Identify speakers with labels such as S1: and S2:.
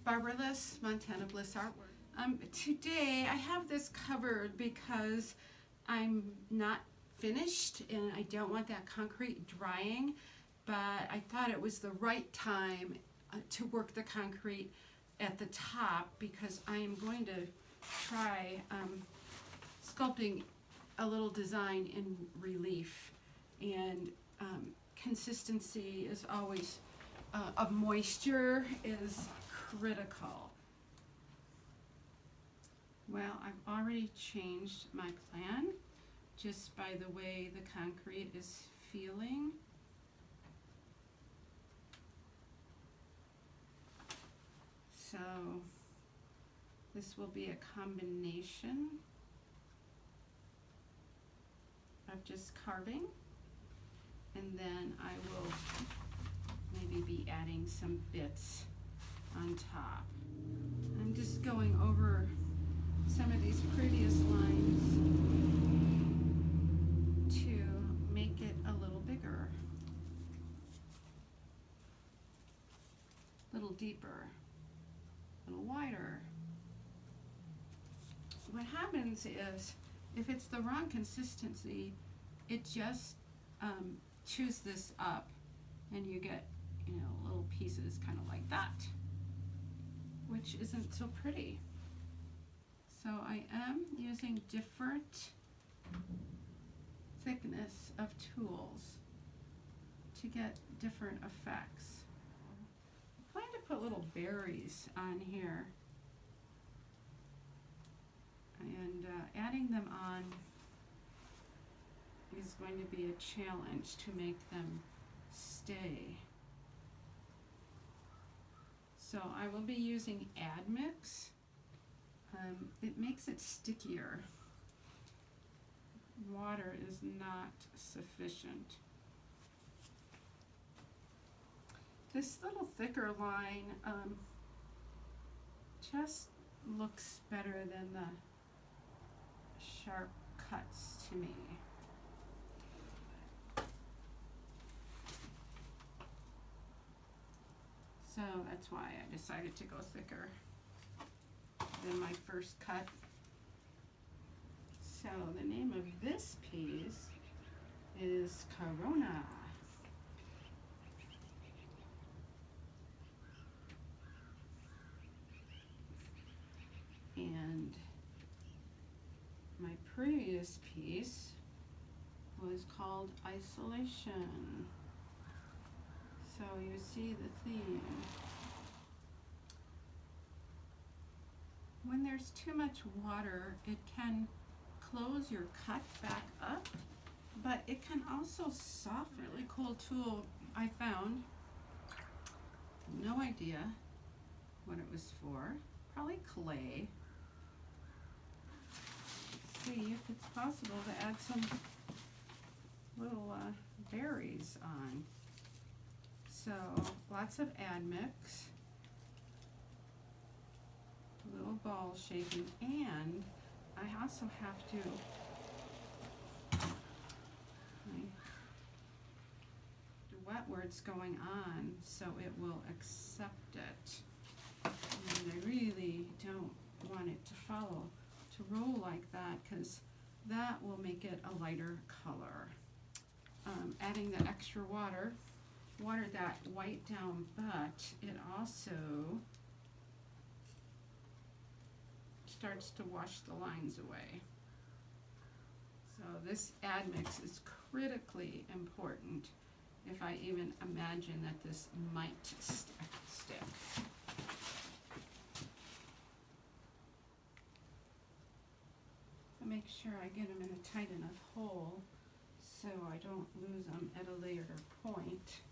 S1: Barbara Liss, Montana Bliss Artwork. Today I have this covered because I'm not finished and I don't want that concrete drying, but I thought it was the right time to work the concrete at the top because I am going to try sculpting a little design in relief, and consistency is always of moisture is critical. Well, I've already changed my plan just by the way the concrete is feeling. So this will be a combination of just carving, and then I will maybe be adding some bits on top. I'm just going over some of these previous lines to make it a little bigger, a little deeper, a little wider. What happens is, if it's the wrong consistency, it just chews this up and you get, little pieces kind of like that, which isn't so pretty. So I am using different thickness of tools to get different effects. I plan to put little berries on here, and adding them on is going to be a challenge to make them stay. So I will be using Admix. It makes it stickier. Water is not sufficient. This little thicker line just looks better than the sharp cuts to me. So that's why I decided to go thicker than my first cut. So the name of this piece is Corona. And my previous piece was called Isolation. So you see the theme. When there's too much water, it can close your cut back up, but it can also soften. Really cool tool I found. No idea what it was for. Probably clay. See if it's possible to add some little berries on. So lots of Admix, little ball shaping, and I also have to wet where it's going on so it will accept it. And I really don't want it to roll like that, because that will make it a lighter color. Adding the extra water watered that white down, but it also starts to wash the lines away. So this Admix is critically important if I even imagine that this might stick. I make sure I get them in a tight enough hole so I don't lose them at a later point.